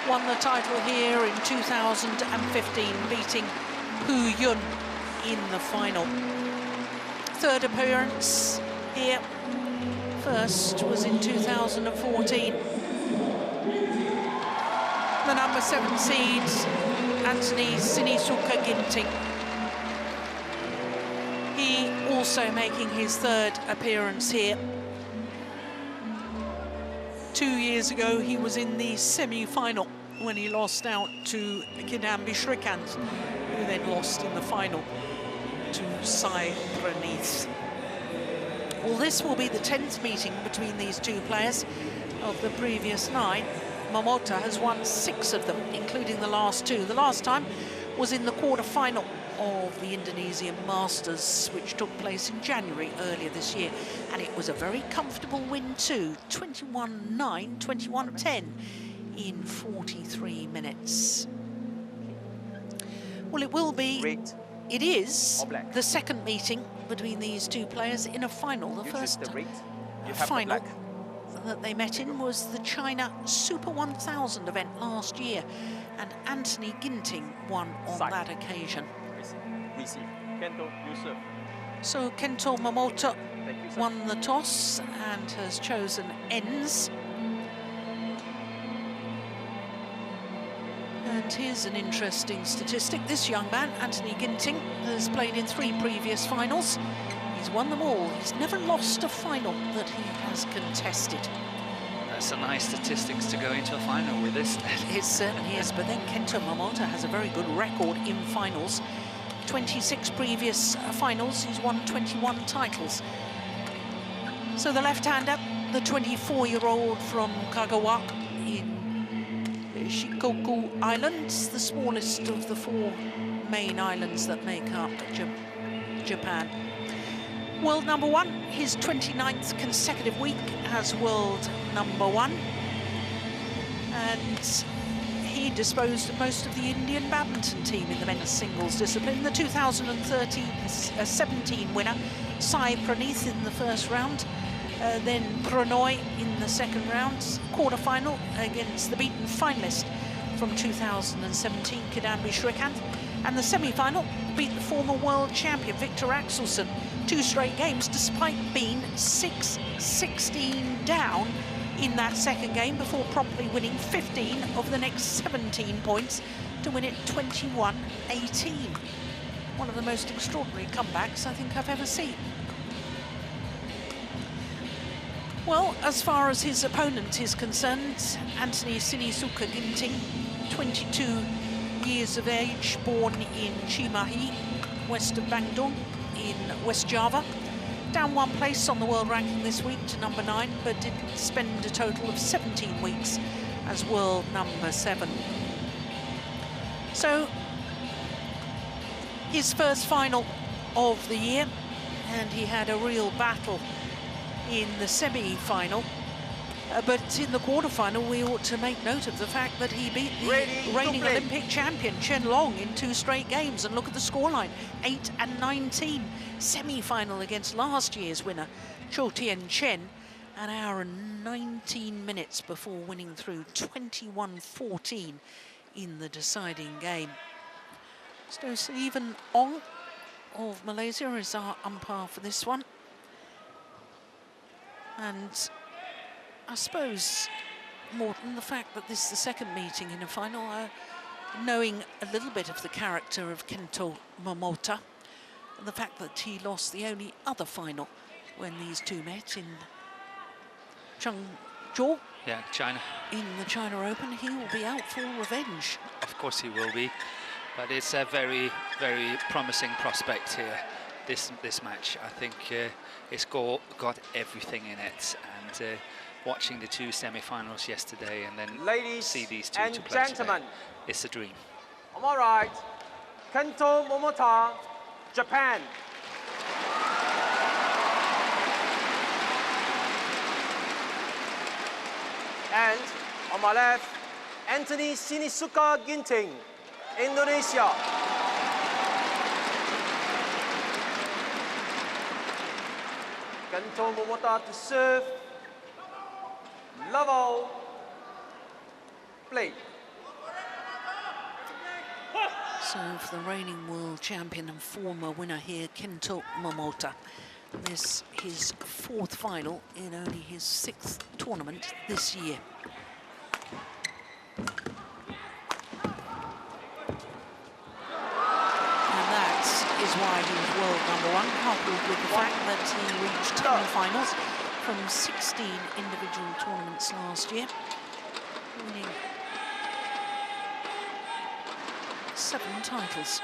won the title here in 2015, beating Hu Yun in the final. Third appearance here. First was in 2014. The number 7 seed, Anthony Sinisuka Ginting. He also making his third appearance here. 2 years ago, he was in the semi-final when he lost out to Kidambi Shrikant, who then lost in the final to Sai Pranith. Well, this will be the 10th meeting between these two players. Of the previous 9, Momota has won 6 of them, including the last 2. The last time was in the quarter-final of the Indonesian Masters, which took place in January earlier this year. And it was a very comfortable win too, 21-9, 21-10 in 43 minutes. Well, it will be, it is the second meeting between these two players in a final. The first final that they met in was the China Super 1000 event last year, and Anthony Ginting won on that occasion. Kento, you serve. So Kento Momota won the toss and has chosen ends. And here's an interesting statistic. This young man, Anthony Ginting, has played in 3 previous finals. He's won them all. He's never lost a final that he has contested. That's a nice statistics to go into a final with, isn't it? It certainly is, but then Kento Momota has a very good record in finals. 26 previous finals, he's won 21 titles. So the left-hander, the 24-year-old from Kagawa in Shikoku Islands, the smallest of the 4 main islands that make up Japan. World number 1, his 29th consecutive week as world number 1. And he disposed of most of the Indian badminton team in the men's singles discipline. The 2017 winner, Sai Pranith, in the first round. Then Prannoy in the second round, quarter-final against the beaten finalist from 2017, Kidambi Shrikant, and the semi-final beat the former world champion Victor Axelsen 2 straight games, despite being 6-16 down in that second game before promptly winning 15 of the next 17 points to win it 21-18. One of the most extraordinary comebacks I think I've ever seen. Well, as far as his opponent is concerned, Anthony Sinisuka Ginting, 22 years of age, born in Cimahi, west of Bandung in West Java. Down 1 place on the world ranking this week to number 9, but did spend a total of 17 weeks as world number 7. So, his first final of the year, and he had a real battle in the semi-final, but in the quarter-final we ought to make note of the fact that he beat the reigning Olympic champion Chen Long in 2 straight games, and look at the scoreline, 8-19. Semi-final against last year's winner Cho Tien Chen, an hour and 19 minutes before winning through 21-14 in the deciding game. So Stephen Ong of Malaysia is our umpire for this one. And I suppose, Morten, the fact that this is the second meeting in a final, knowing a little bit of the character of Kento Momota, and the fact that he lost the only other final when these two met in Changzhou, China, in the China Open, he will be out for revenge. Of course he will be, but it's a very, very promising prospect here. This match, I think it's got everything in it, and watching the 2 semi-finals yesterday and then see these two to play today, it's a dream. I'm all right. Kento Momota, Japan. And on my left, Anthony Sinisuka Ginting, Indonesia. Kento Momota to serve. Level. Play. So for the reigning world champion and former winner here, Kento Momota. This his 4th final in only his 6th tournament this year. And that is why he was world #1, coupled with the fact that he reached 10 finals from 16 individual tournaments last year, winning 7 titles.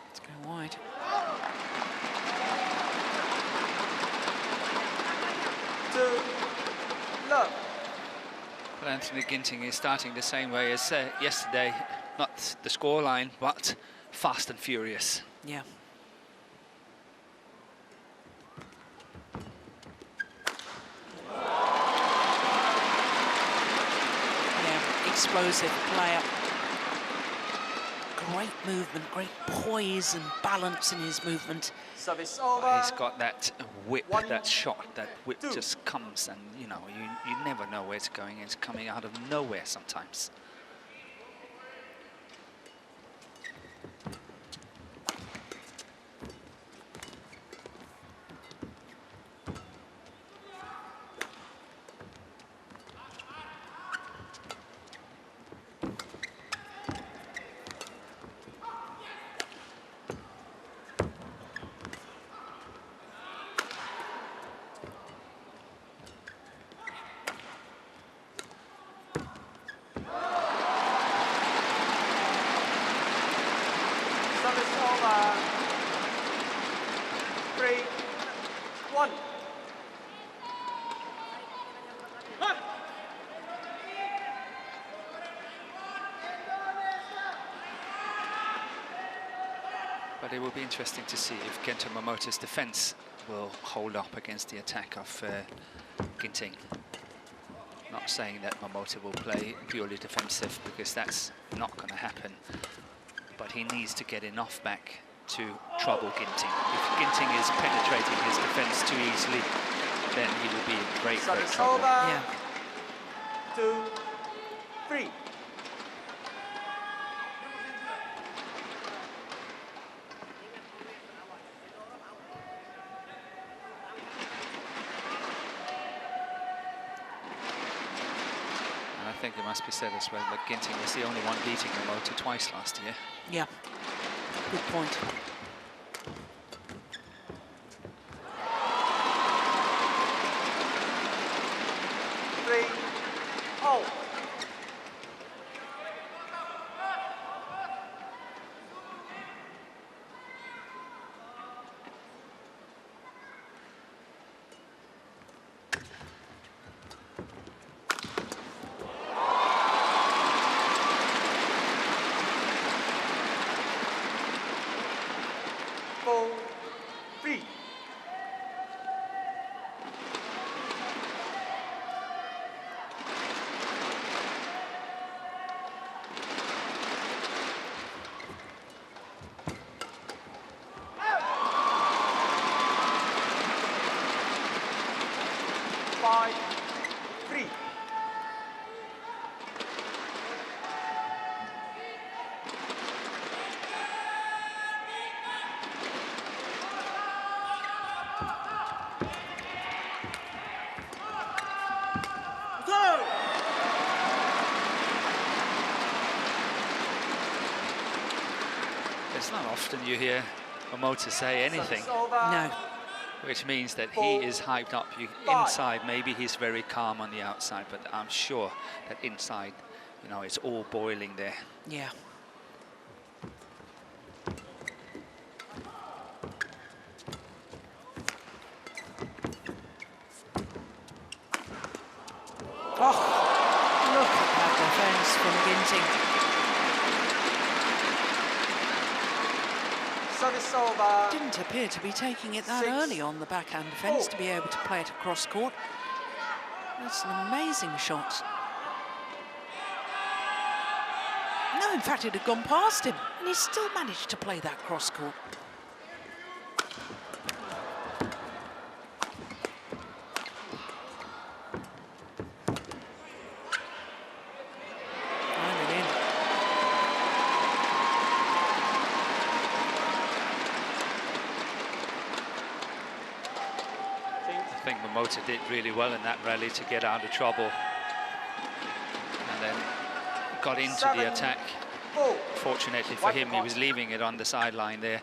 Let's go wide. Love. Well, Anthony Ginting is starting the same way as yesterday. Not the scoreline, but fast and furious. Yeah. Explosive player. Great movement, great poise and balance in his movement. Service over. He's got that whip, that shot, that whip just comes, and you know, you never know where it's going. It's coming out of nowhere sometimes. Service over. 3-1. But it will be interesting to see if Kento Momota's defense will hold up against the attack of Ginting. Not saying that Momota will play purely defensive, because that's not going to happen. But he needs to get enough back to trouble Ginting. If Ginting is penetrating his defense too easily, then he will be in great trouble. Yeah. 2-3. And I think it must be said as well that Ginting was the only one beating Momota twice last year. Yeah. Good point. It's not often you hear Momota say anything, No. which means that he is hyped up. Inside, maybe he's very calm on the outside, but I'm sure that inside, you know, it's all boiling there. Yeah. Oh, look at that defense from Ginting. Service over. Didn't appear to be taking it that 6, early on the backhand defence to be able to play it across court. That's an amazing shot. No, in fact, it had gone past him, and he still managed to play that cross court. think Momota did really well in that rally to get out of trouble. And then got into the attack. Fortunately for him, he was leaving it on the sideline there.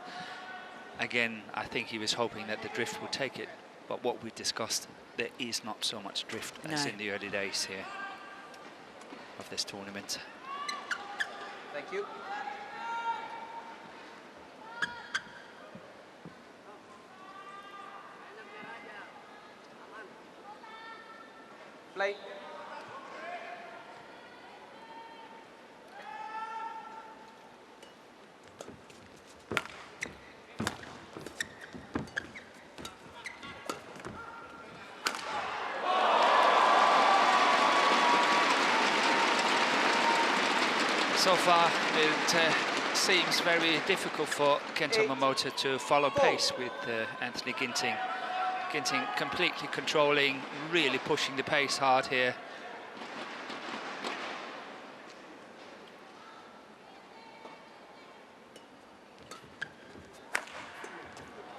Again, I think he was hoping that the drift would take it. But what we discussed, there is not so much drift as in the early days here of this tournament. Thank you. Play. So far, it seems very difficult for Kento Momota to follow pace with Anthony Ginting. Ginting completely controlling, really pushing the pace hard here.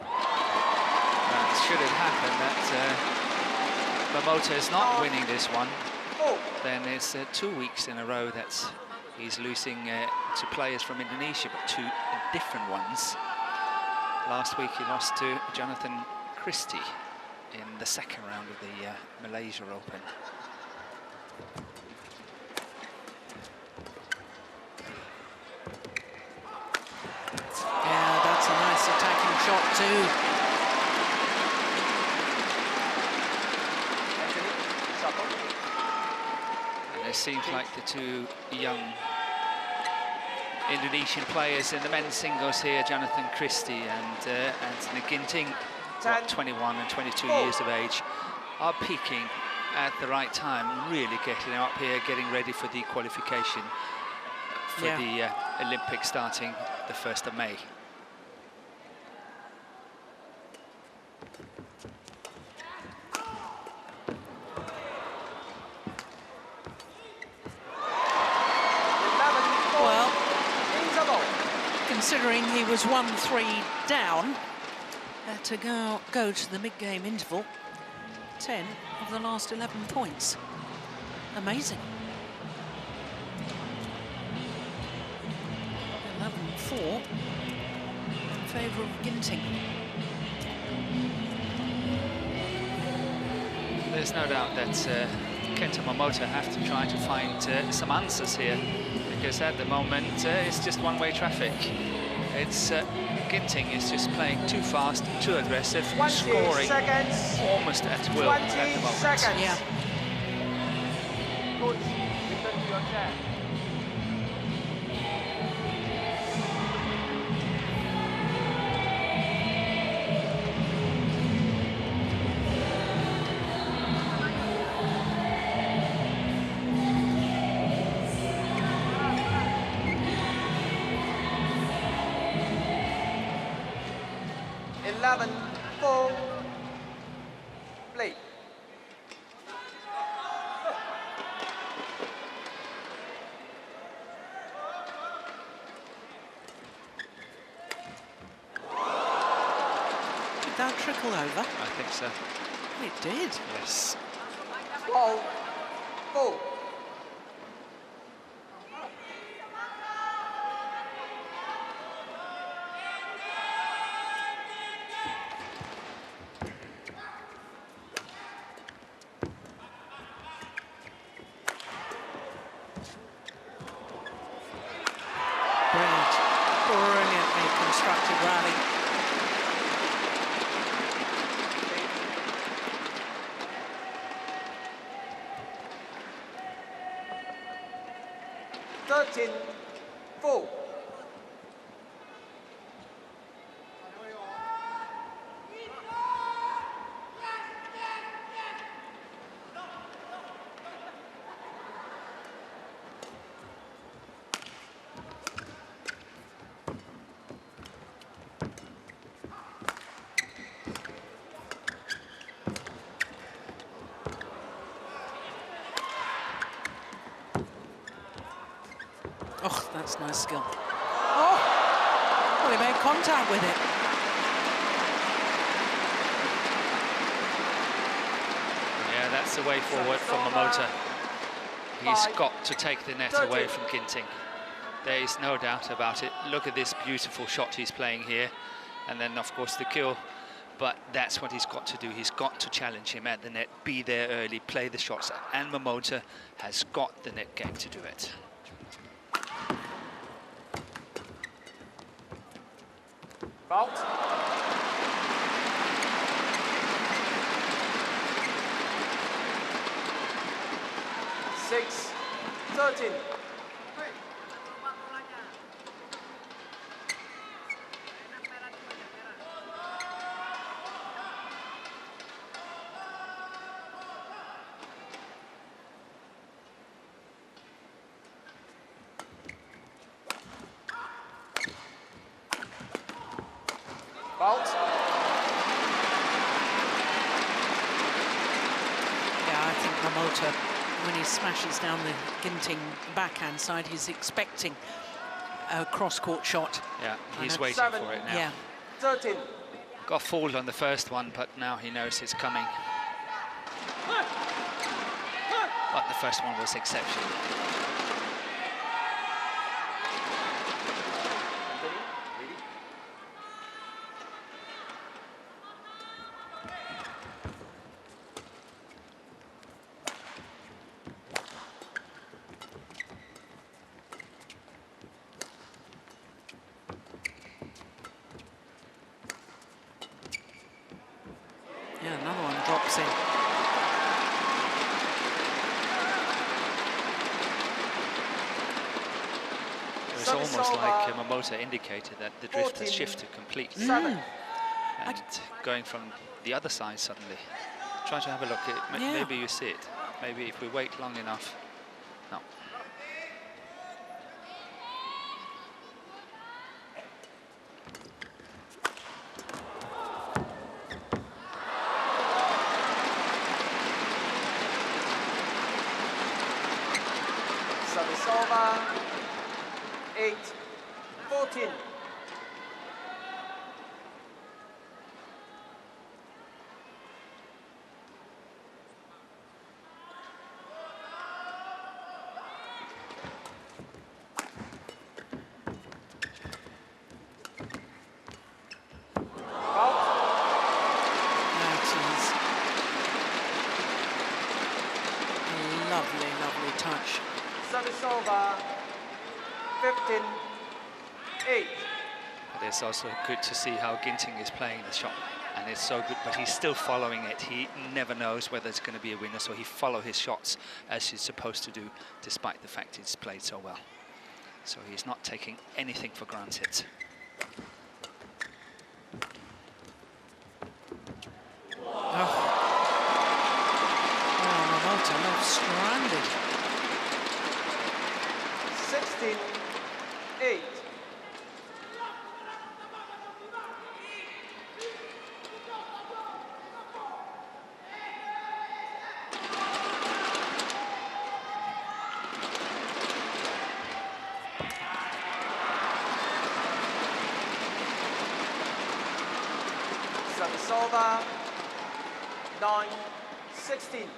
And should it happen that Momota is not winning this one, then it's 2 weeks in a row that he's losing to players from Indonesia, but two different ones. Last week he lost to Jonathan Christie in the second round of the Malaysia Open. Yeah, that's a nice attacking shot too. And it seems like the two young Indonesian players in the men's singles here, Jonathan Christie and Anthony Ginting, 21 and 22 years of age, are peaking at the right time, really getting up here, getting ready for the qualification for the Olympics starting the 1st of May. Considering he was 1-3 down to go to the mid-game interval, 10 of the last 11 points. Amazing. 11-4 in favour of Ginting. There's no doubt that Kento Momota have to try to find some answers here, because at the moment it's just one-way traffic. It's Ginting is just playing too fast, too aggressive, scoring almost at will at the moment. Yeah. Coach, return to your chair. Play. Did that trickle over? I think so. It did. Yes. Ball. Go. Brilliantly constructed rally. Full. Oh, that's nice skill. Oh, well, he made contact with it. that's the way forward for Momota. He's got to take the net away from Ginting. There is no doubt about it. Look at this beautiful shot he's playing here. And then, of course, the kill. But that's what he's got to do. He's got to challenge him at the net, be there early, play the shots. And Momota has got the net game to do it. Fault. 6-13. Fault. Yeah, I think Momota, when he smashes down the Ginting backhand side, he's expecting a cross-court shot. Yeah, he's waiting for it now. Yeah. 13. Got fooled on the first one, but now he knows it's coming. But the first one was exceptional. Yeah, another one drops in. It was almost like Momota indicated that the drift has shifted completely. And going from the other side suddenly. Try to have a look at it. Maybe you see it. Maybe if we wait long enough. No. Service over. 8-14. Lovely touch. Service over. 15-8. But it's also good to see how Ginting is playing the shot. And it's so good, but he's still following it. He never knows whether it's going to be a winner, so he follows his shots as he's supposed to do, despite the fact he's played so well. So he's not taking anything for granted. Momota left stranded. 16-8. Service over. 9-16.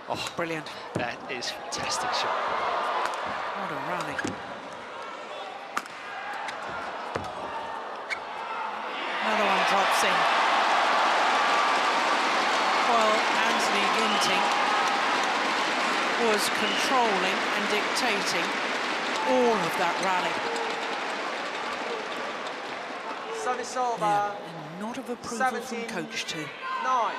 Oh, Brilliant. That is fantastic shot. What a rally. Another one drops in. While Anthony Ginting was controlling and dictating all of that rally. Service over. Yeah, and not of approval from coach too. 9.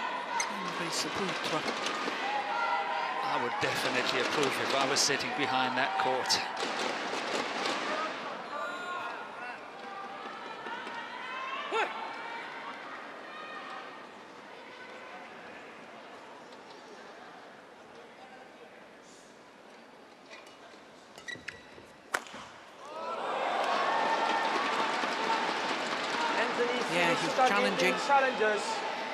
I would definitely approve if I was sitting behind that court. he's challenging. Challengers.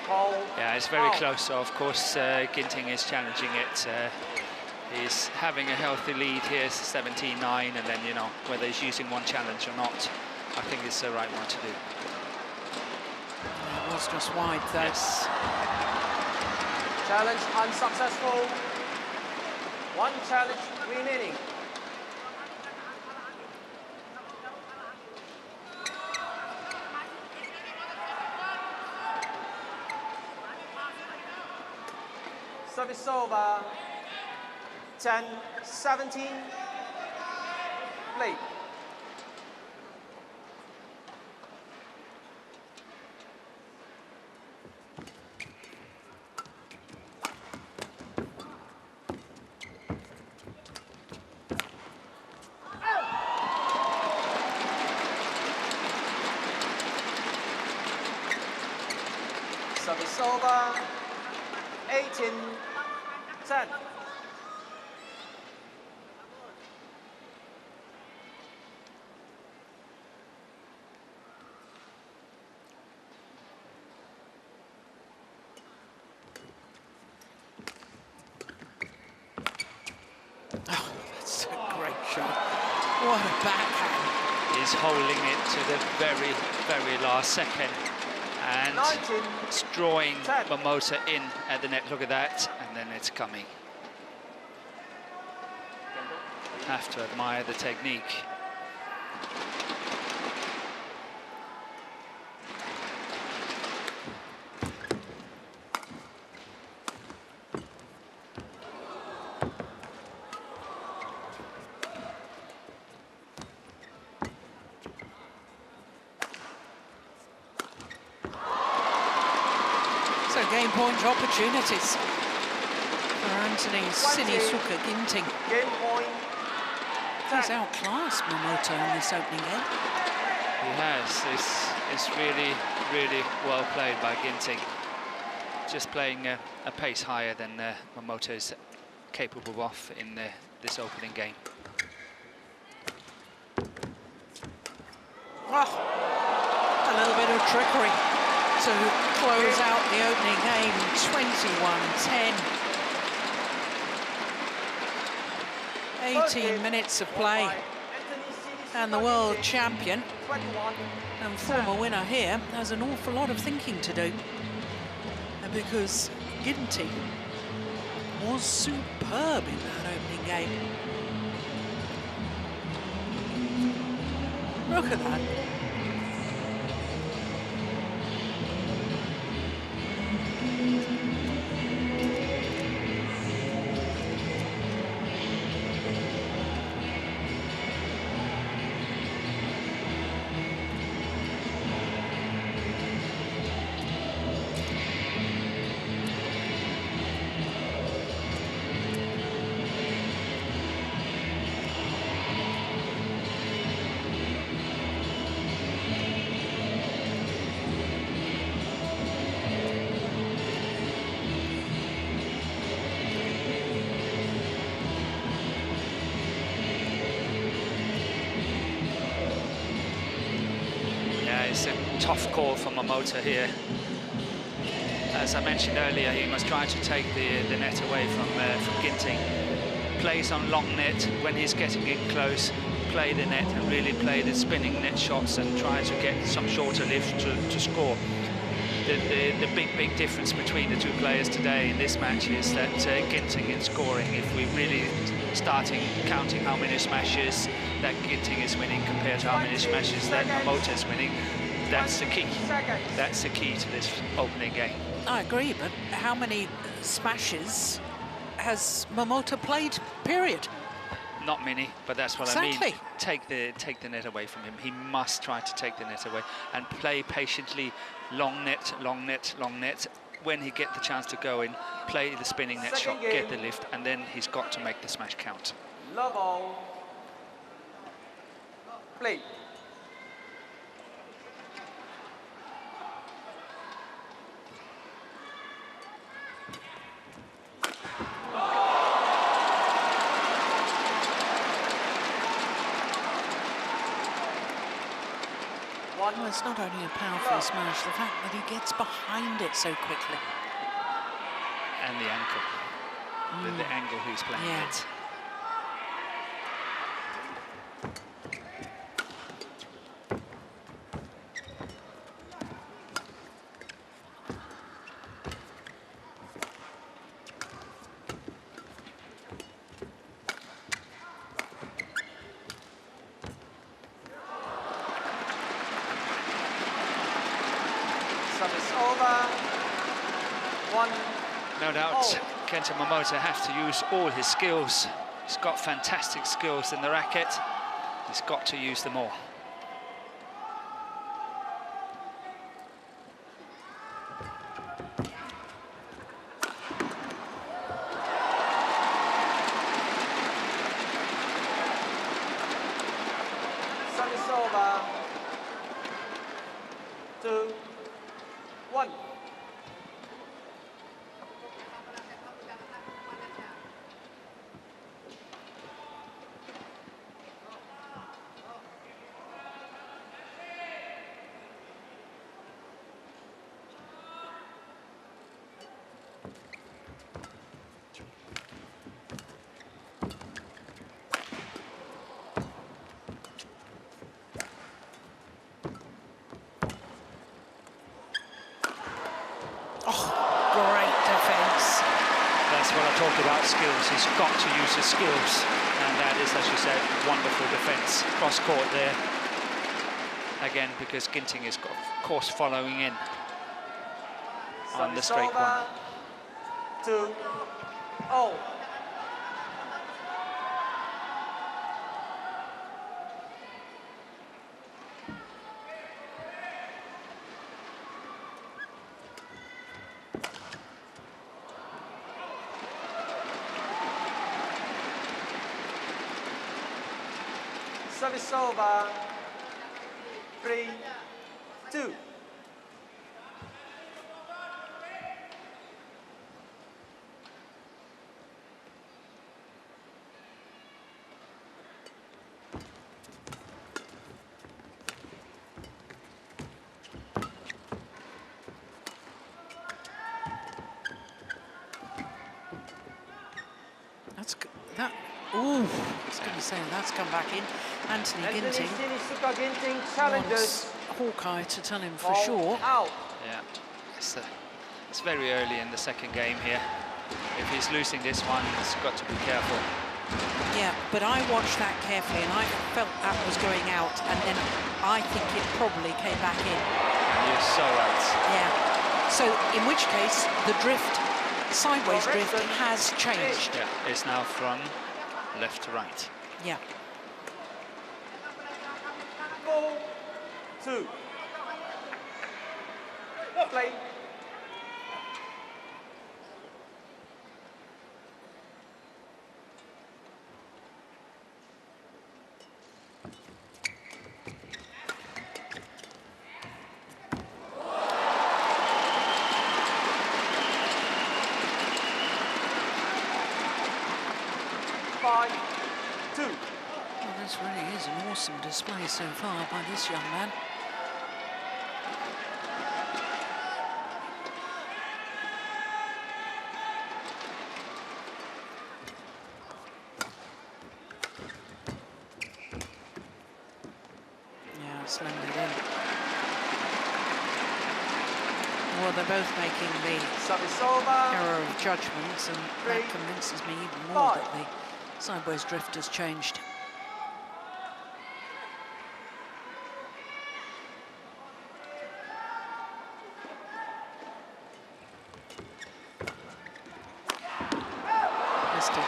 Call. Yeah, it's very out. close. So of course, Ginting is challenging it. He's having a healthy lead here, 17-9, and then, you know, whether he's using one challenge or not, I think it's the right one to do. It was just wide, though. Yes. Challenge unsuccessful. One challenge remaining. Service over. 10-17. Play. Service over. 18-10. Oh, that's a great shot. What a backhand. He's holding it to the very, very last second. And 19, it's drawing 10. Momota in at the net. Look at that, and then it's coming. Have to admire the technique. So game point opportunities for Anthony Sinisuka Ginting. Game point. He's outclassed Momota in this opening game. He has. It's really, really well played by Ginting. Just playing a pace higher than Momota is capable of in this opening game. Oh, a little bit of trickery to close out the opening game, 21-10. 18 minutes of play, and the world champion and former winner here has an awful lot of thinking to do, because Ginting was superb in that opening game. Look at that. It's a tough call for Momota here. As I mentioned earlier, he must try to take the net away from Ginting. Plays on long net when he's getting in close, play the net and really play the spinning net shots and try to get some shorter lift to score. The big difference between the two players today in this match is that Ginting in scoring, if we really starting counting how many smashes that Ginting is winning compared to how many smashes that Momota is winning, that's the key. That's the key to this opening game. I agree, but how many smashes has Momota played, period? Not many, but that's what Exactly. I mean. Take the net away from him. He must try to take the net away and play patiently, long net, long net, long net. When he get the chance to go in, play the spinning net shot, get the lift, and then he's got to make the smash count. Love all. Play. Well, it's not only a powerful smash, the fact that he gets behind it so quickly. And the ankle. With the angle he's playing it. Service over. 1. No doubt, Kento Momota has to use all his skills. He's got fantastic skills in the racket. He's got to use them all. Service over. 2, 1. That's what I talked about, skills. He's got to use his skills. And that is, as you said, wonderful defence. Cross court there. Again, because Ginting is, of course, following in on the straight one. 2, 0. Service over. 3, 2. That's that. Ooh, I was going to say that's come back in. Anthony Ginting. Sinisuka Ginting challenges Hawkeye to tell him for ball sure. out. Yeah, it's very early in the second game here. If he's losing this one, he's got to be careful. Yeah, but I watched that carefully and I felt that was going out, and then I think it probably came back in. You're so right. Yeah. So in which case the drift, sideways drift, has changed. Yeah, it's now from left to right. Yeah. 4, 2. Play. Well, this really is an awesome display so far by this young man. Yeah, it's landed in. Well, they're both making the Service over. error of judgments, and that convinces me even more that the sideways drift has changed. Missed it.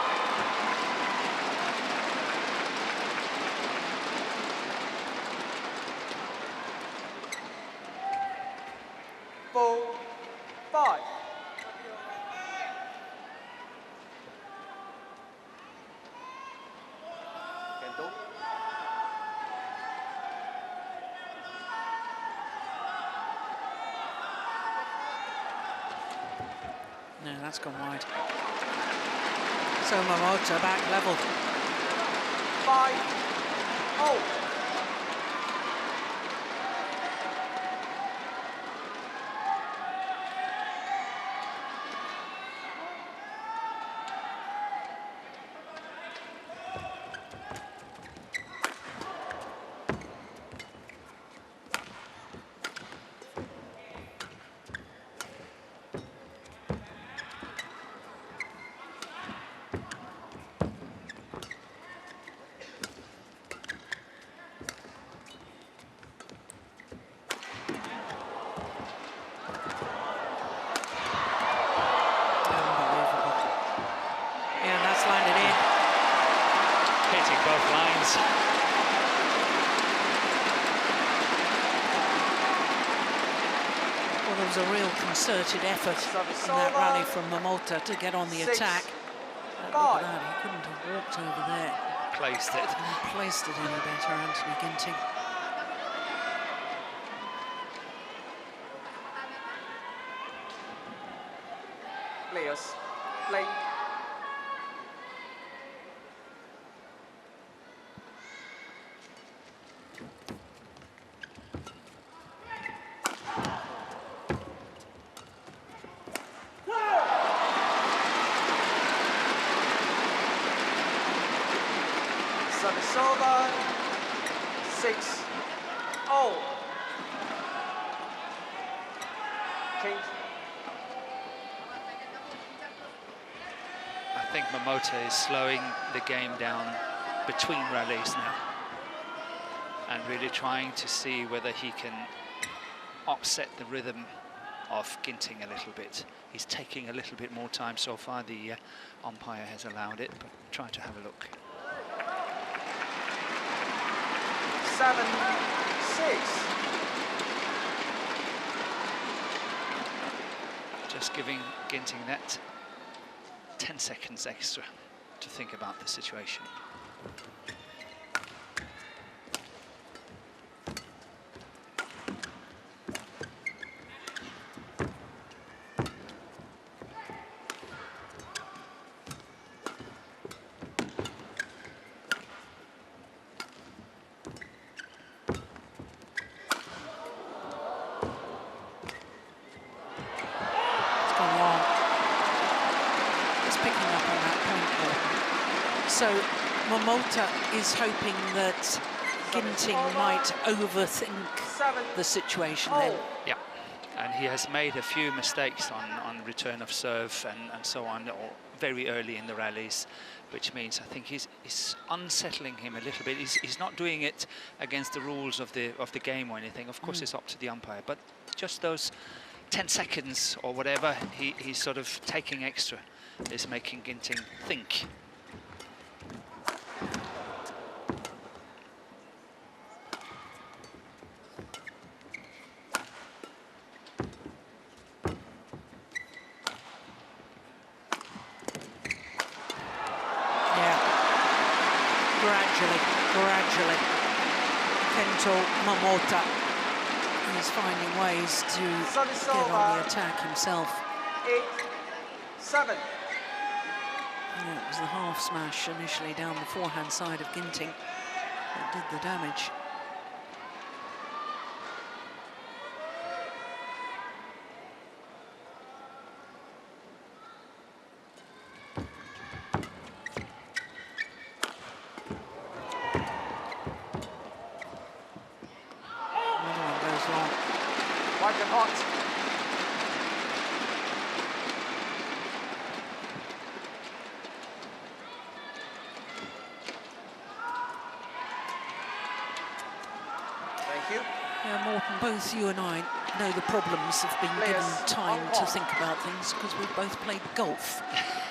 Four, 5. Kento. No, that's gone wide. So Momota back level. 5, 0. was a real concerted effort in that rally from Momota to get on the attack. Look at that, he couldn't have walked over there. Placed it. And placed it any better, Anthony Ginting. Players, play. Service over. 6-0. Change. I think Momota is slowing the game down between rallies now and really trying to see whether he can upset the rhythm of Ginting a little bit. He's taking a little bit more time so far. The umpire has allowed it, but try to have a look. 7-6. Just giving Ginting that 10 seconds extra to think about the situation. So Momota is hoping that Ginting might overthink the situation then. Yeah, and he has made a few mistakes on return of serve and so on, or very early in the rallies, which means I think he's unsettling him a little bit. He's not doing it against the rules of the game or anything. Of course, it's up to the umpire, but just those 10 seconds or whatever he's sort of taking extra is making Ginting think. Gradually, Kento Momota is finding ways to get on the attack himself. 8-7. Yeah, it was the half smash initially down the forehand side of Ginting that did the damage. White and hot. Thank you. Yeah, Morten, both you and I know the problems of being given time to think about things because we've both played golf.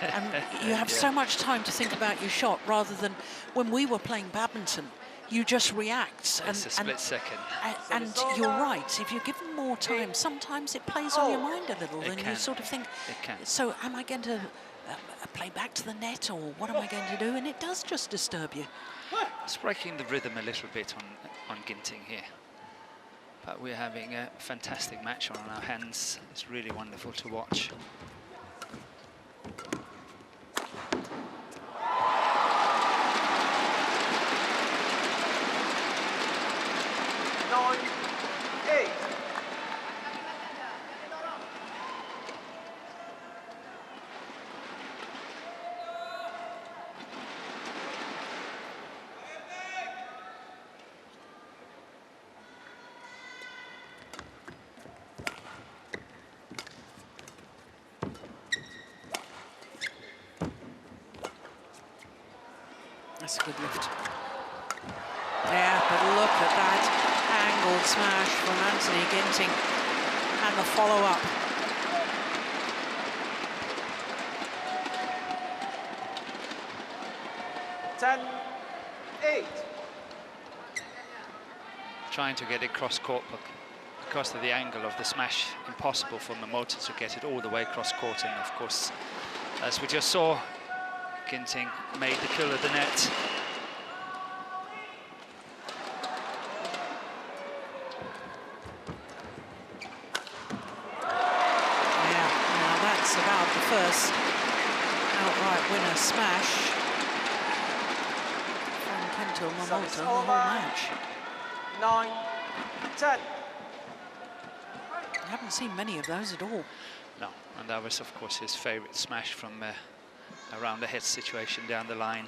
And you have so much time to think about your shot rather than when we were playing badminton. You just react. It's a split second. And you're right, if you're given more time, sometimes it plays on your mind a little, and you sort of think, so am I going to play back to the net, or what am I going to do? And it does just disturb you. It's breaking the rhythm a little bit on Ginting here. But we're having a fantastic match on our hands. It's really wonderful to watch. That's a good lift. Yeah, but look at that angled smash from Anthony Ginting and the follow-up. Trying to get it cross-court, but because of the angle of the smash, impossible for Momota to get it all the way across court. And of course, as we just saw, Ginting made the kill of the net. Yeah, now that's about the first outright winner smash from Kento Momota in the whole match. 9-10. I haven't seen many of those at all. No, and that was of course his favourite smash from around the head situation down the line.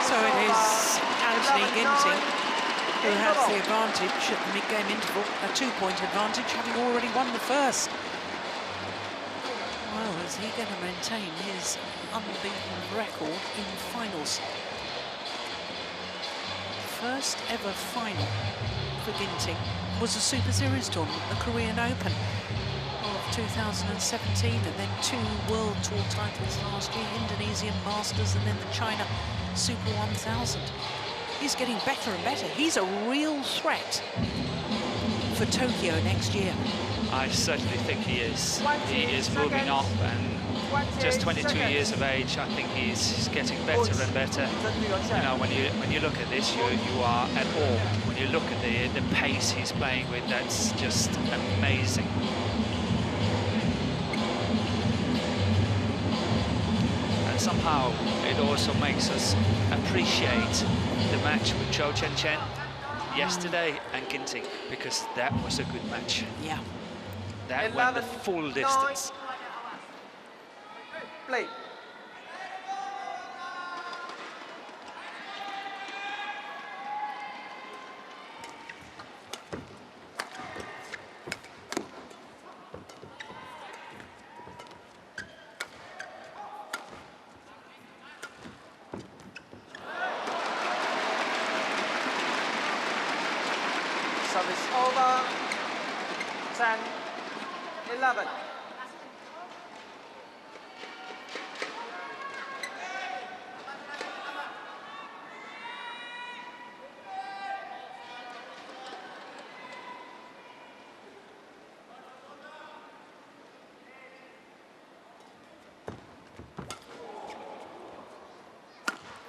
So it is Anthony Ginting who has the advantage at the mid-game interval, a 2-point advantage, having already won the first. Well, is he going to maintain his unbeaten record in finals? First ever final for Ginting was a Super Series tournament, the Korean Open of 2017, and then 2 World Tour titles last year, Indonesian Masters and then the China Super 1000. He's getting better and better. He's a real threat for Tokyo next year. I certainly think he is. He is moving up, and just 22 years of age, I think he's getting better and better. You know, when you look at this, you are at awe. When you look at the pace he's playing with, that's just amazing. And somehow it also makes us appreciate the match with Cho Chen Chen yesterday and Ginting, because that was a good match. Yeah. That went the full distance. Play. Service over. 10-11.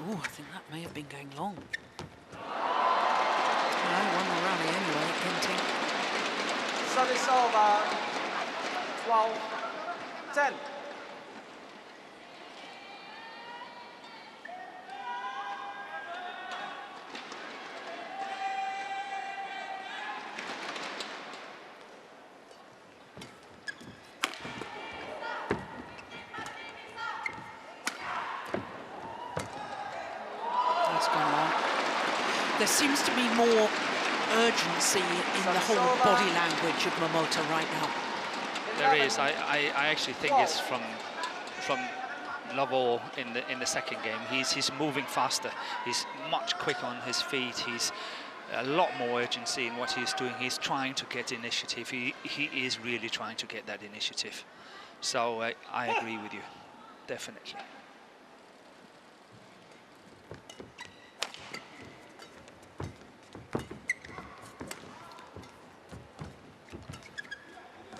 Oh, I think that may have been going long. No, won the rally anyway, Ginting. Service over. 12-10. That's gone on. There seems to be more urgency in the whole body language of Momota right now. There is. I actually think it's from Lovell in the second game. He's moving faster. He's much quicker on his feet. He's a lot more urgency in what he's doing. He's trying to get initiative. He is really trying to get that initiative. So I agree with you, definitely.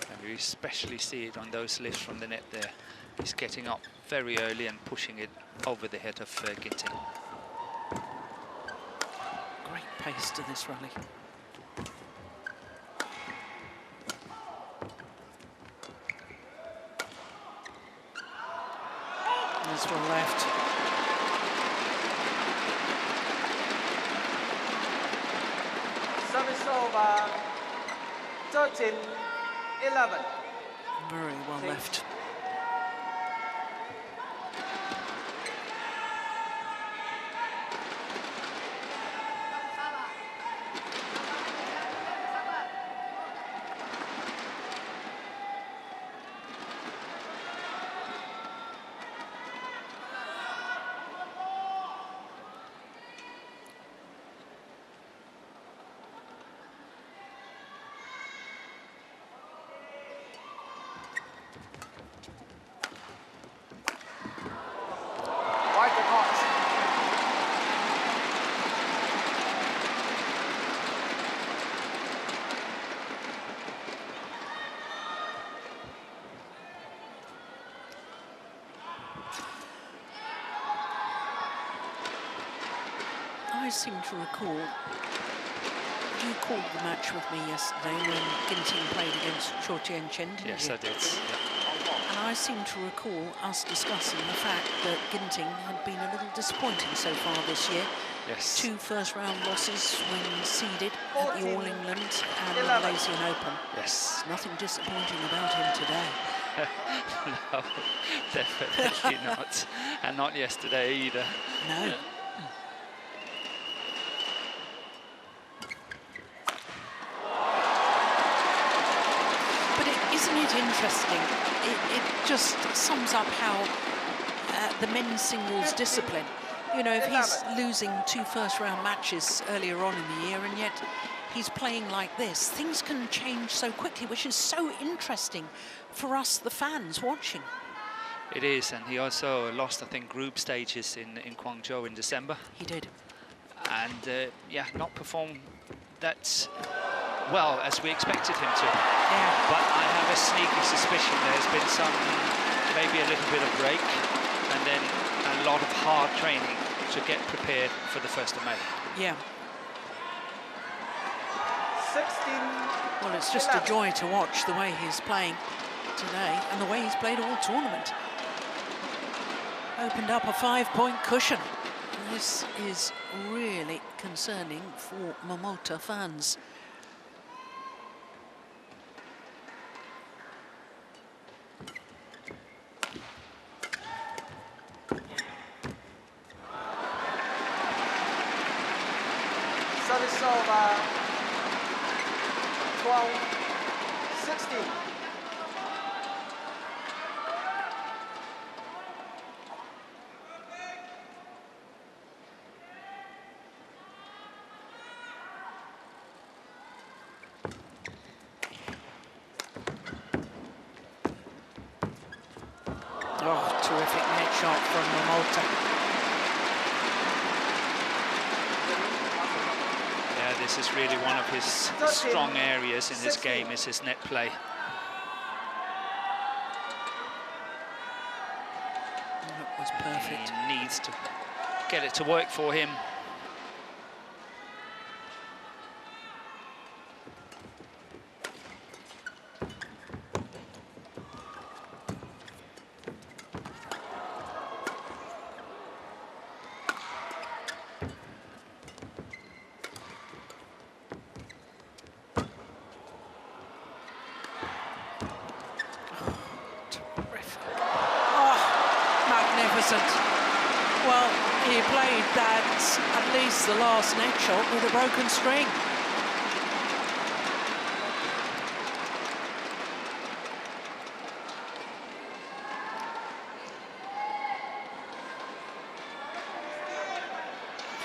And we especially see it on those lifts from the net there. He's getting up very early and pushing it over the head of Ginting. Great pace to this rally. There's one left. Service over. 13-11. Very well left. I seem to recall, you called the match with me yesterday when Ginting played against Cho Tien-Chen, didn't you? Yes, I did. Yeah. And I seem to recall us discussing the fact that Ginting had been a little disappointing so far this year. Yes. 2 first-round losses when seeded at the All England and the 11. Malaysian Open. Yes. Nothing disappointing about him today. No, definitely not. And not yesterday either. No. Isn't it interesting? It just sums up how the men's singles discipline, you know, if he's losing 2 first-round matches earlier on in the year and yet he's playing like this, things can change so quickly, which is so interesting for us, the fans, watching. It is, and he also lost, I think, group stages in Guangzhou in December. He did. And, yeah, not performed that well as we expected him to. Yeah. But I have a sneaky suspicion there's been some, maybe a little bit of break and then a lot of hard training to get prepared for the 1st of May. Yeah. 16. Well, it's just a joy to watch the way he's playing today and the way he's played all tournament. Opened up a 5-point cushion. This is really concerning for Momota fans. Service over. 12-16. Oh, terrific net shot from Momota. Yeah, this is really one of his strong areas in this game, is his net play. That was perfect. He needs to get it to work for him. Well, he played that, at least the last net shot, with a broken string.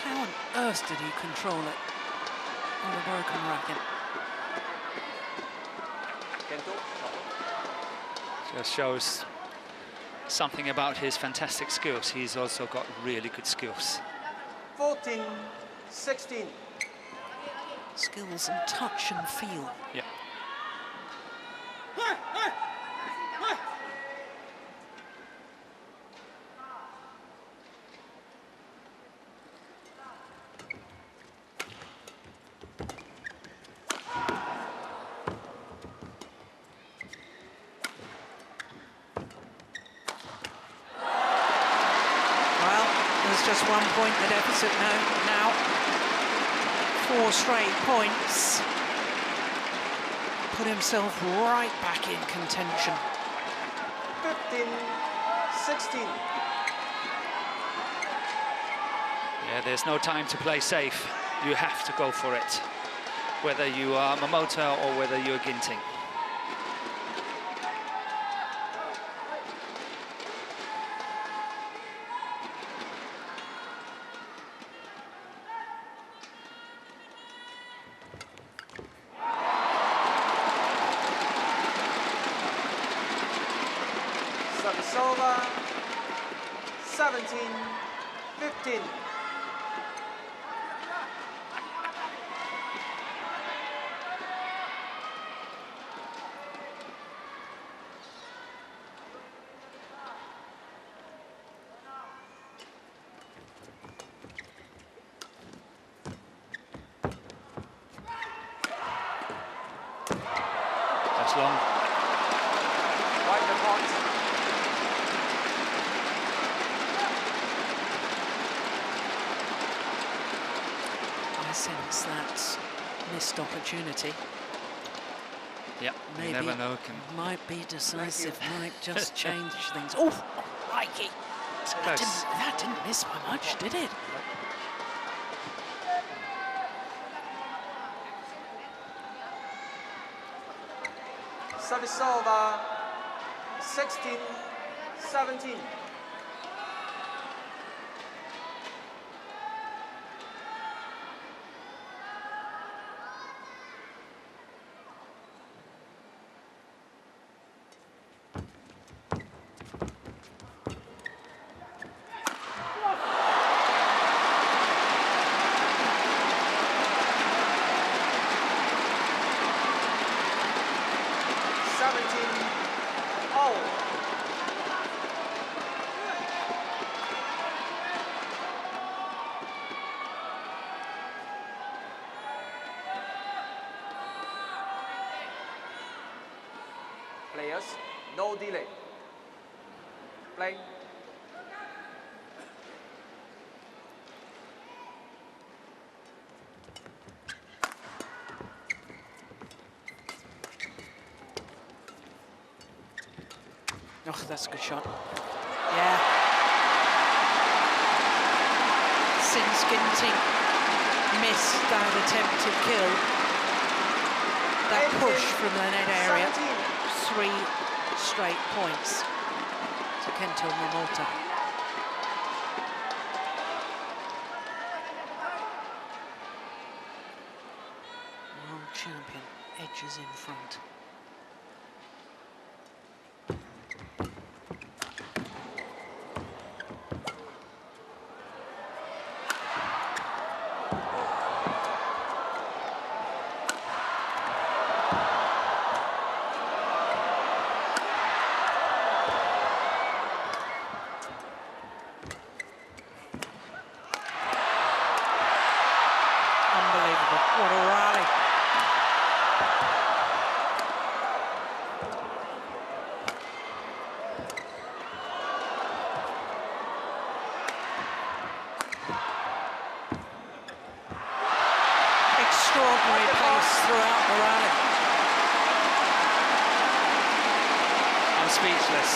How on earth did he control it on a broken racket? Just shows something about his fantastic skills. He's also got really good skills. 14-16. Skills and touch and feel. Yeah. Just 1 point the deficit now. 4 straight points. Put himself right back in contention. 15-16. Yeah, there's no time to play safe. You have to go for it, whether you are Momota or whether you're Ginting. Service over. 17-15. long. Right the point. I sense that missed opportunity. Yep, Maybe you never know. might be decisive, might just change things. Oh, crikey! That didn't miss by much, did it? Service over. 16-17. Players, no delay. Play. Oh, that's a good shot. Yeah. Since Ginting missed that attempted kill, that push from the net area, 3 straight points to Kento Momota. World champion edges in front. What a rally. Extraordinary pace throughout the rally. I'm speechless.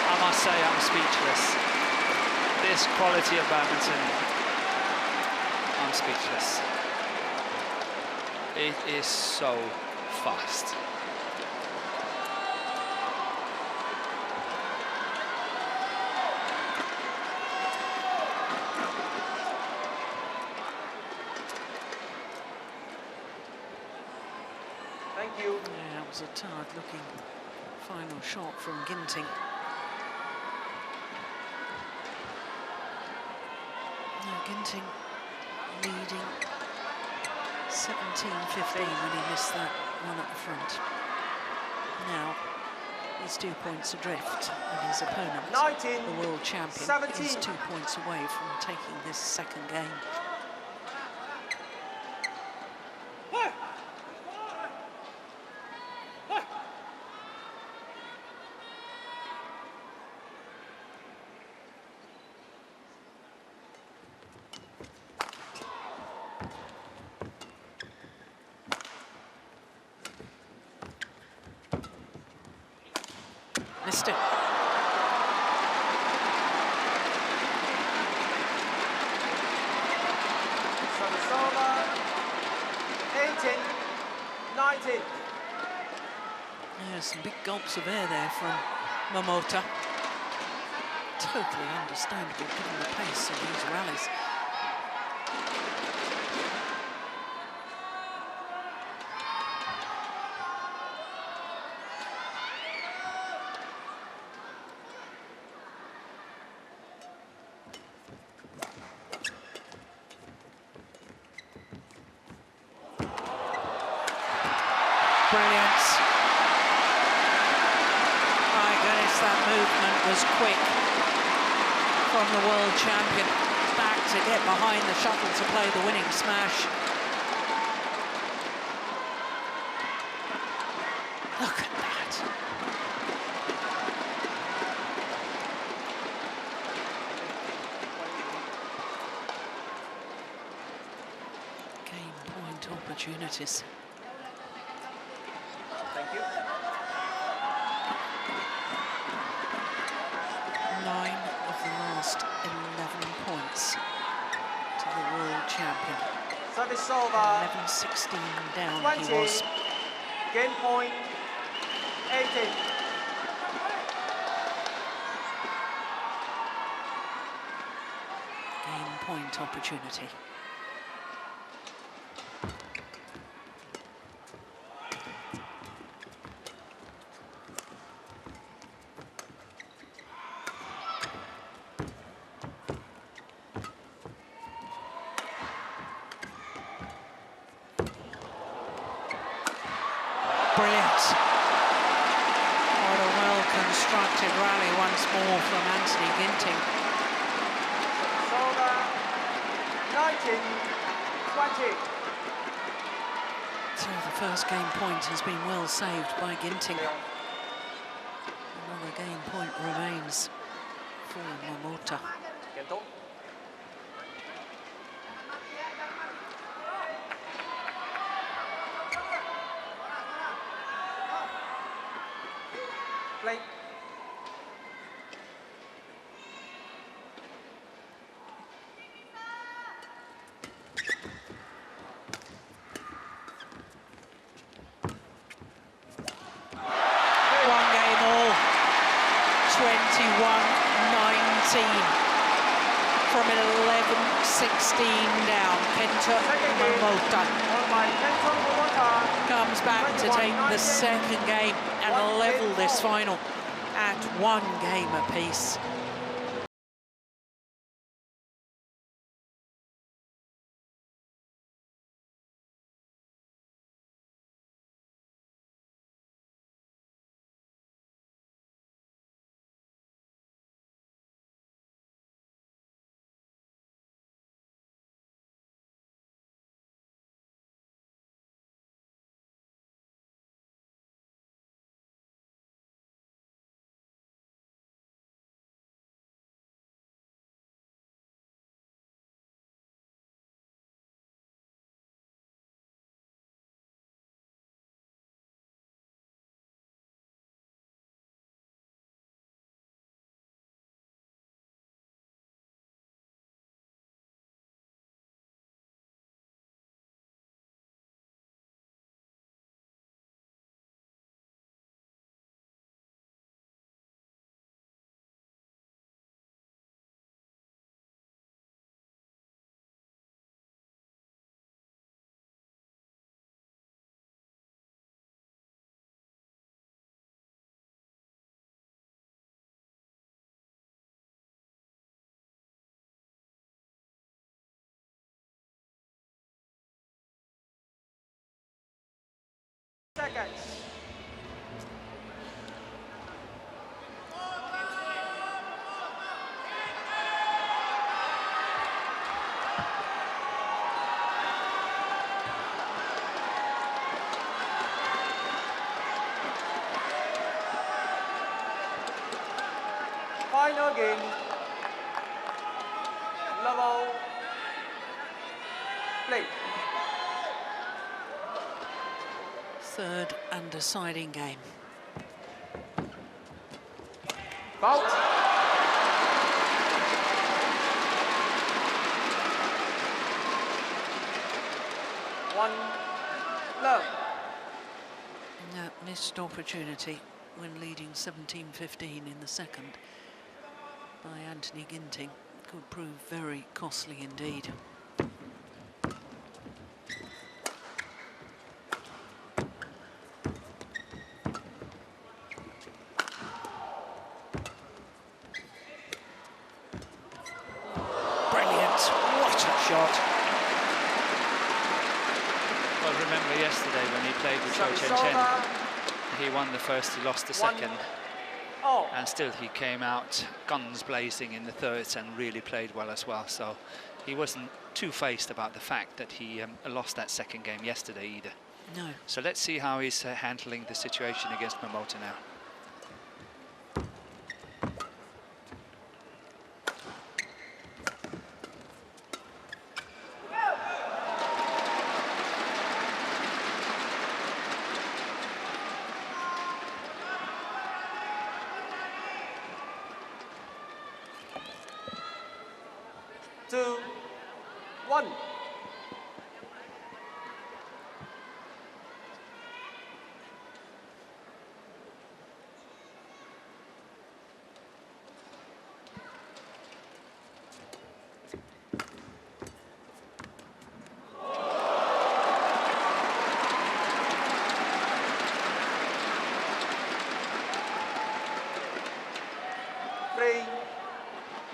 I must say I'm speechless. This quality of badminton, I'm speechless. It is so fast. Thank you. Yeah, it was a tired-looking final shot from Ginting. Now Ginting leading 17-15 when he missed that one at the front. Now he's 2 points adrift, and his opponent, 19, the world champion, 17. is 2 points away from taking this second game. Missed it. Service over. 18-19. Yeah, some big gulps of air there from Momota. Totally understandable given the pace of these rallies. Brilliant. My goodness, that movement was quick from the world champion. Back to get behind the shuttle to play the winning smash. opportunities. Thank you. 9 of the last 11 points to the world champion. Service over. 11-16 down 20. he was. Game point 18. Game point opportunity. Brilliant. What a well-constructed rally once more from Anthony Ginting. Service over. 19-20. So the first game point has been well saved by Ginting. Another game point remains for Momota. Kento. Play. One game all, 21-19 from 11-16 down. Kento Momota Won by Kento Momota. comes back to take the second game and level this final at 1 game apiece. Seconds. Final game. Level. Play. Third and deciding game. Bout. One. Love. That missed opportunity when leading 17-15 in the second by Anthony Ginting could prove very costly indeed. Brilliant, what a shot. Well, remember yesterday when he played with Cho Chen Chen, he won the first, he lost the second, Oh. and still he came out guns blazing in the thirds and really played well as well. So he wasn't two-faced about the fact that he lost that second game yesterday either. No. So let's see how he's handling the situation against Momota now. 2, 1. Three,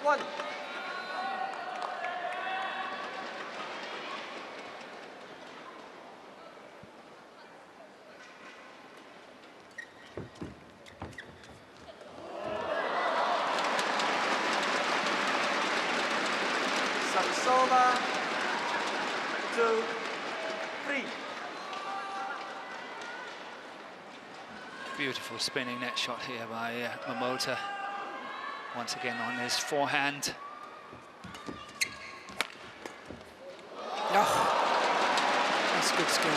1. Service over. 2, 3. Beautiful spinning net shot here by Momota. Once again on his forehand. Oh, that's good skill.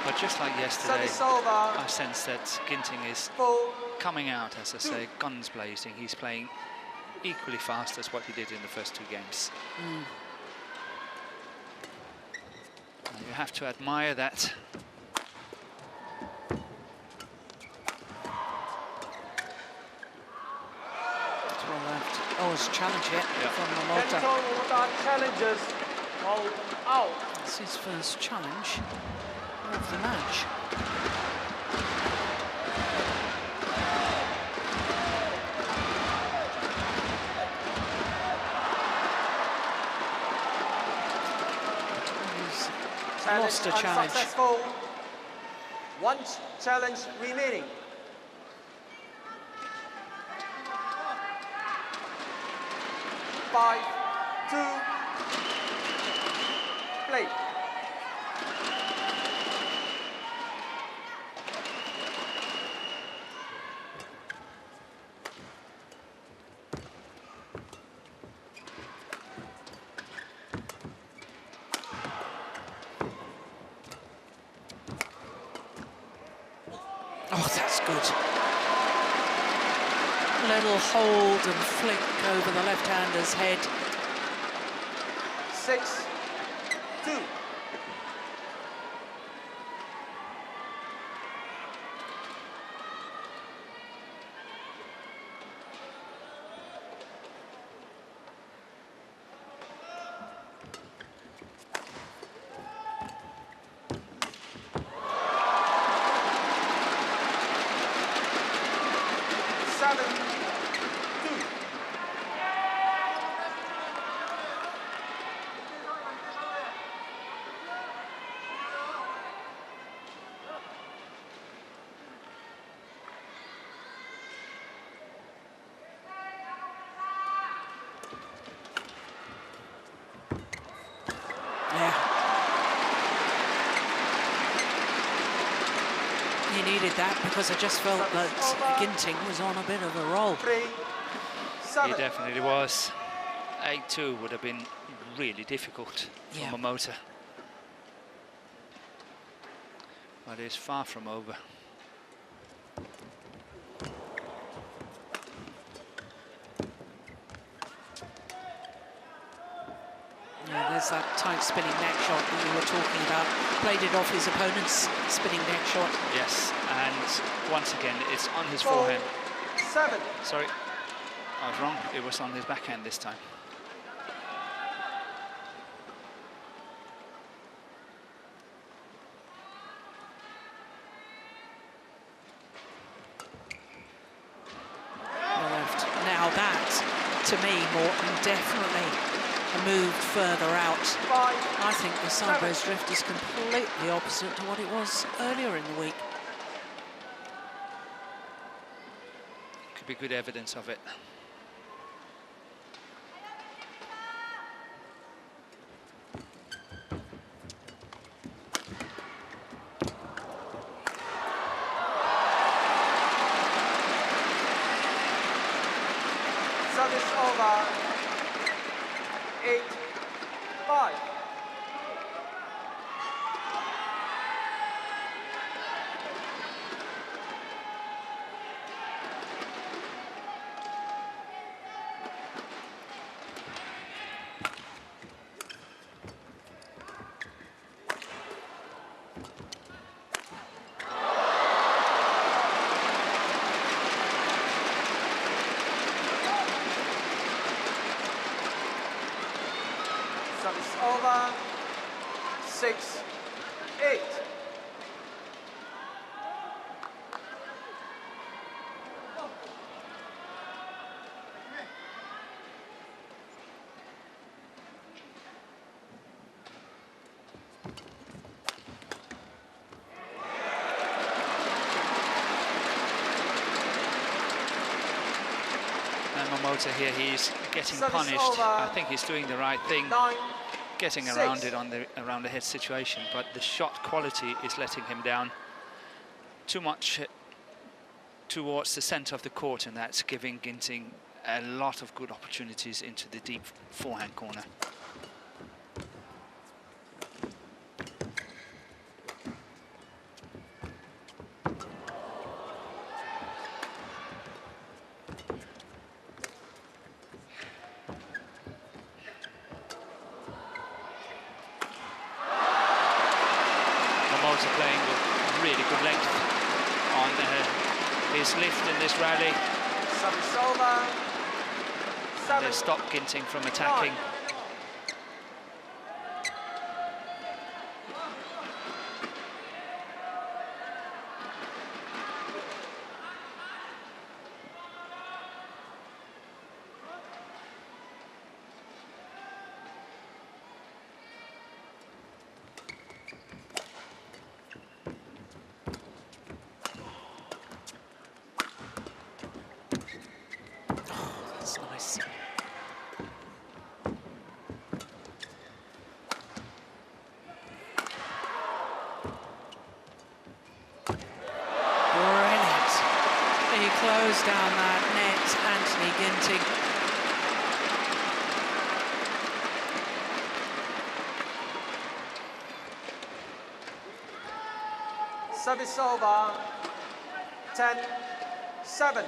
But just like yesterday, I sense that Ginting is coming out, as I say, guns blazing. He's playing equally fast as what he did in the first 2 games. And you have to admire that. Oh, it's a challenge here from Momota. Kento Momota challenges, hold out. It's his first challenge of the match. He's lost a challenge. Unsuccessful. 1 challenge remaining. Five, 2, play. Oh, that's good. Little hold and flick over the left-hander's head. 6, 2. He needed that because I just felt that Ginting was on a bit of a roll. 3, 7. He definitely was. 8-2 would have been really difficult for Momota. But it's far from over. Yeah, there's that tight spinning neck shot that you were talking about. Played it off his opponent's spinning neck shot. Yes, and once again, it's on his 4, forehand. 7. Sorry, I was wrong. It was on his backhand this time. Left. Now that, to me, Morton, definitely moved further out. 5, I think the sideways drift is completely opposite to what it was earlier in the week. Could be good evidence of it. Service over. 8, 5. over. 6-8. Momota here, he's getting Service punished. over. I think he's doing the right thing, 9, getting 6. around it on the around the head situation, but the shot quality is letting him down too much towards the center of the court, and that's giving Ginting a lot of good opportunities into the deep forehand corner. Playing with really good length on his lift in this rally. Service over. 7. They stop Ginting from attacking. 9. That's nice. Brilliant. He closed down that net, Anthony Ginting. Service over. 10-7.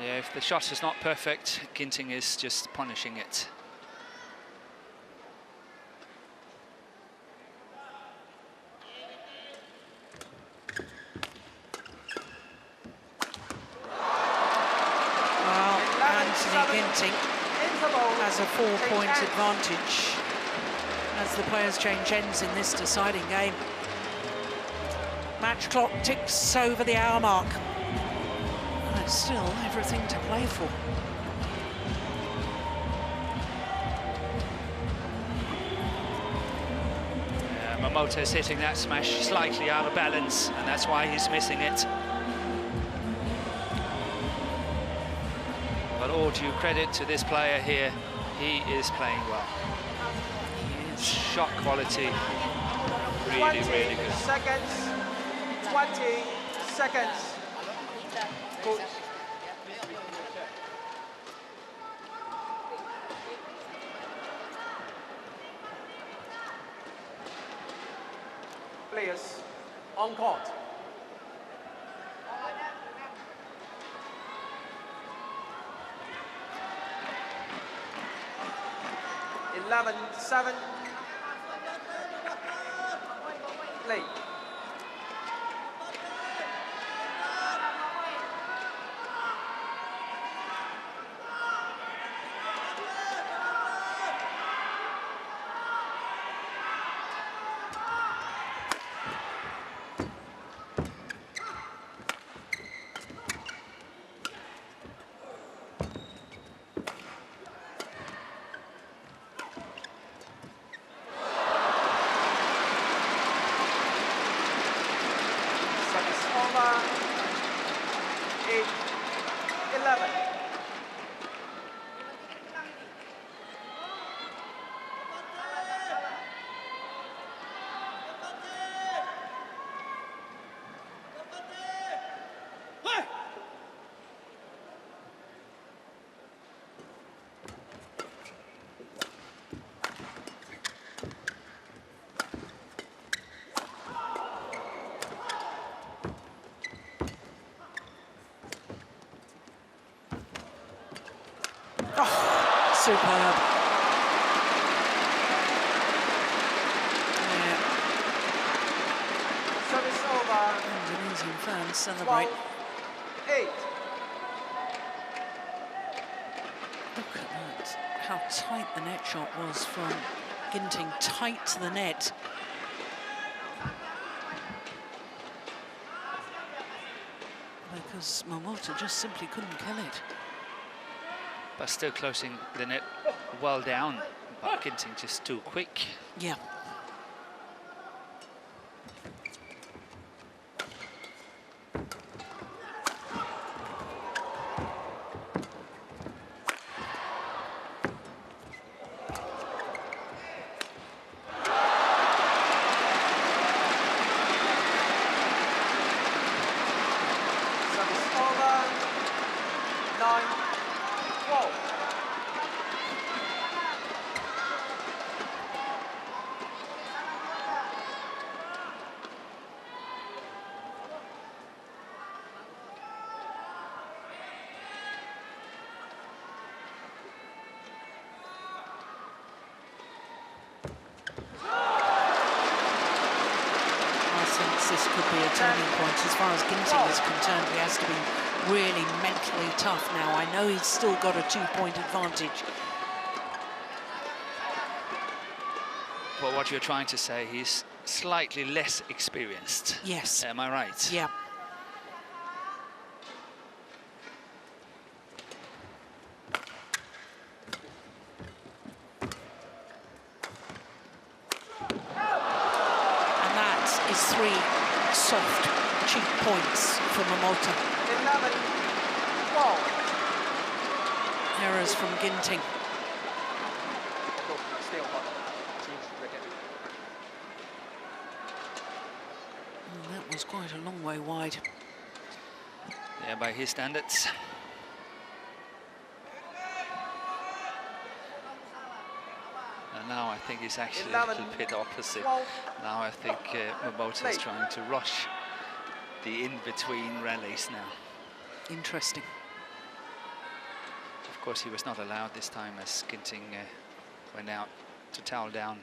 Yeah, if the shot is not perfect, Ginting is just punishing it. Well, Anthony Ginting has a 4-point advantage as the players change ends in this deciding game. Match clock ticks over the hour mark. And it's still everything to play for. Momota is hitting that smash slightly out of balance, and that's why he's missing it. But all due credit to this player here, he is playing well. His shot quality, really, really good. 20 seconds. 20 seconds. Good. Players on court. Eleven, 7. Play. Service over. 8, 11. Superb. Yeah, Service over. Indonesian fans celebrate. 12, 8. Look at that, how tight the net shot was from Ginting, tight to the net. Because Momota just simply couldn't kill it. But still closing the net well down, but Ginting just too quick. Yeah. This could be a turning point. As far as Ginting is concerned, he has to be really mentally tough now. I know he's still got a 2-point advantage. But what you're trying to say, he's slightly less experienced. Yes. Am I right? Yeah. And that is 3 soft, cheap points for Momota. 11-12. Errors from Ginting. That was quite a long way wide. Yeah, by his standards. And now I think it's actually a little bit opposite. Now I think Momota is trying to rush the in-between rallies now. Interesting. Of course, he was not allowed this time as Ginting went out to towel down.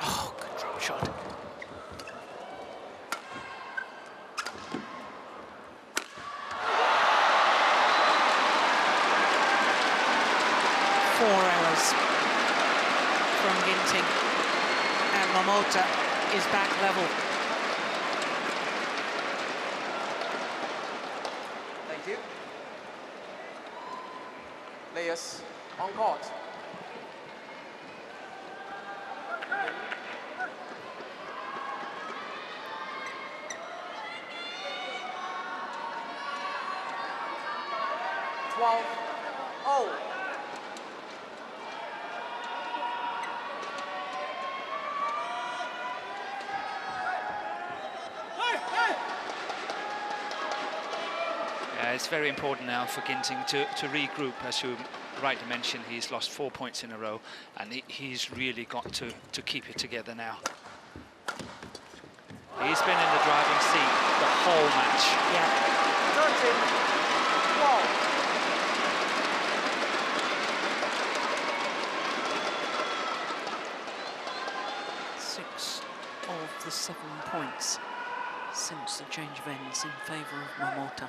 Oh, good drop shot. Four errors from Ginting, and Momota is back level. Thank you. Players on court. Oh. Yeah, it's very important now for Ginting to regroup. As you rightly mentioned, he's lost 4 points in a row, and he's really got to keep it together now. He's been in the driving seat the whole match. Yeah. 13-12. 6 of the 7 points since the change of ends in favour of Momota.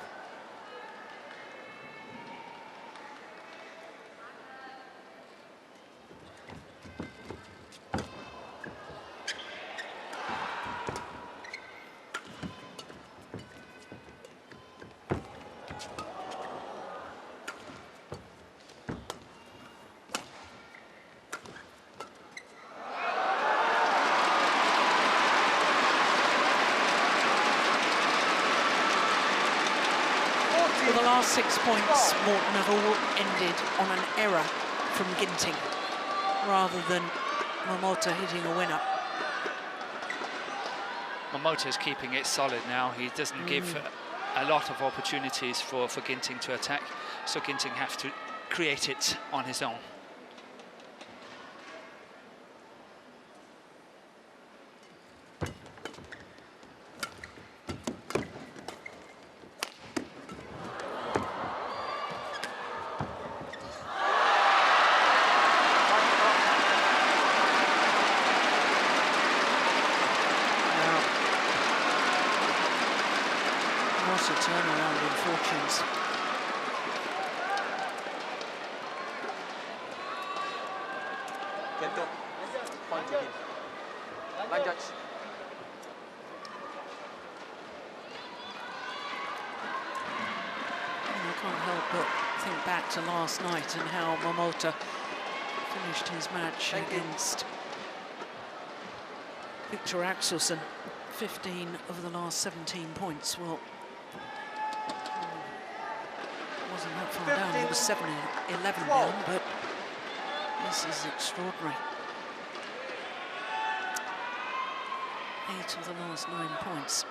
Well, the last 6 points, Morton, have all ended on an error from Ginting, rather than Momota hitting a winner. Momota's keeping it solid now. He doesn't give a lot of opportunities for Ginting to attack, so Ginting have to create it on his own. turnaround in fortunes. Kento, point to him. Line judge. I can't help but think back to last night and how Momota finished his match against Victor Axelsen. 15 of the last 17 points. Well, wasn't that far down. It was 7-11 down, but this is extraordinary. 8 of the last 9 points.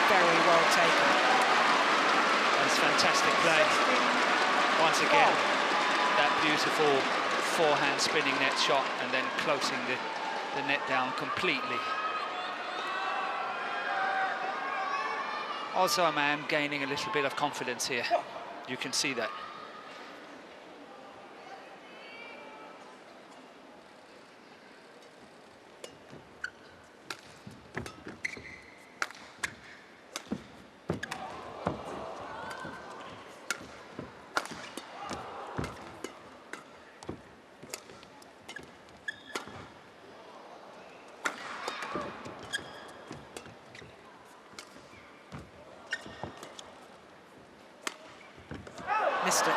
Very well taken. That's fantastic play. Once again, that beautiful forehand spinning net shot and then closing the net down completely. Also a man gaining a little bit of confidence here. You can see that. Missed it.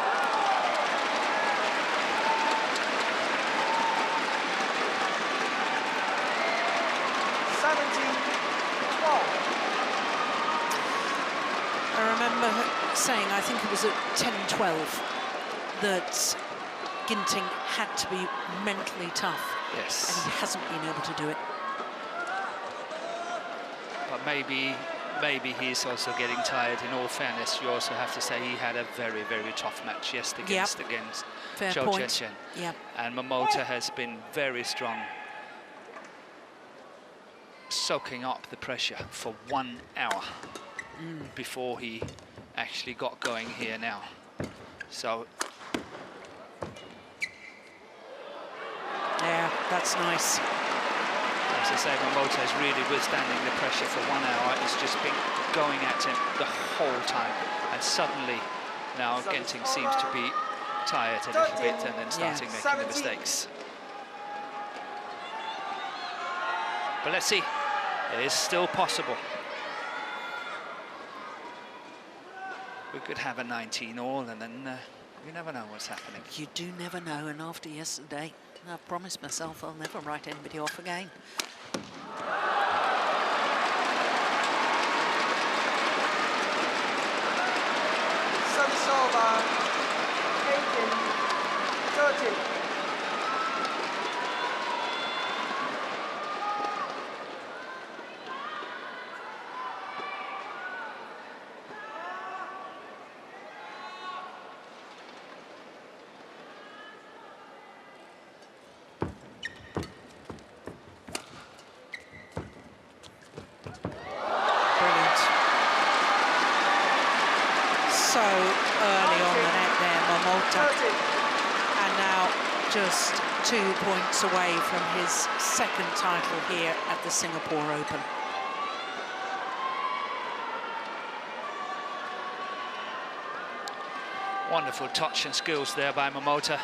I remember saying, I think it was at 10-12, that Ginting had to be mentally tough. Yes. And he hasn't been able to do it. But maybe he's also getting tired. In all fairness, you also have to say he had a very, very tough match yesterday against Fair Cho point. Chen. Yeah. And Momota has been very strong, soaking up the pressure for 1 hour before he actually got going here now. So yeah, that's nice. as I say, Momota is really withstanding the pressure for 1 hour. It's just been going at him the whole time. And suddenly, now Ginting seems to be tired a little bit and then starting making the mistakes. But let's see, it is still possible. We could have a 19 all and then you never know what's happening. You do never know, and after yesterday, I promised myself I'll never write anybody off again. Service over. 18-13. So early on the net there, Momota, and now just 2 points away from his second title here at the Singapore Open. Wonderful touch and skills there by Momota.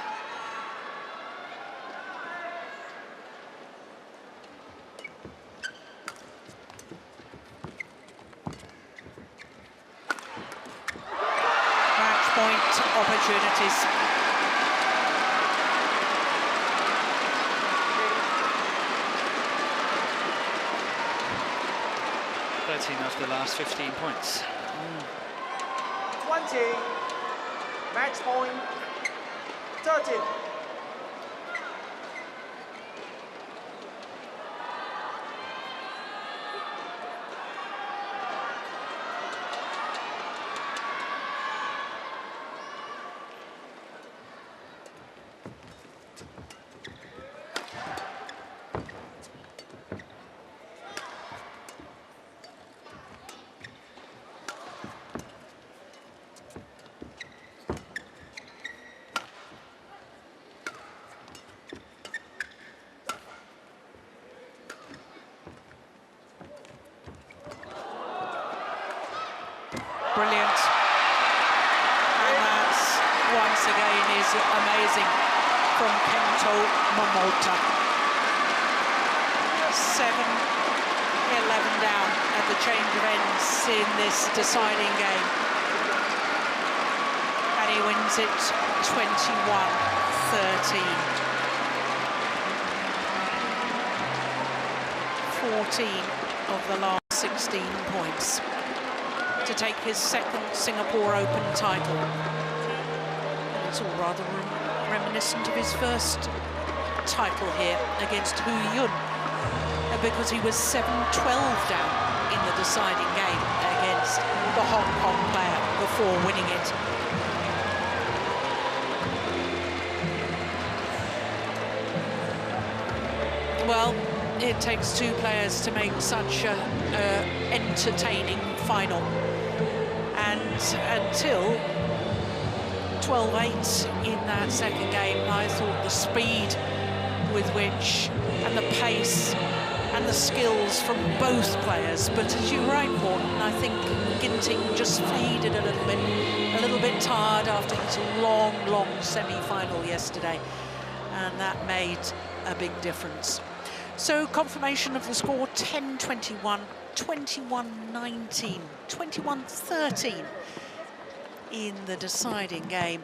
Opportunities. Of the last 15 points. 20, match point, 13. amazing from Kento Momota. 7-11 down at the change of ends in this deciding game. And he wins it 21-13. 14 of the last 16 points to take his second Singapore Open title. And it's all rather reminiscent of his first title here against Hu Yun, because he was 7-12 down in the deciding game against the Hong Kong player before winning it. Well, it takes two players to make such a entertaining final, and until 12-8 in that second game, I thought the speed with which, and the pace and the skills from both players, but as you're right, Morton, I think Ginting just faded a little bit tired after his long semi-final yesterday, and that made a big difference. So confirmation of the score: 10-21, 21-19, 21-13 in the deciding game.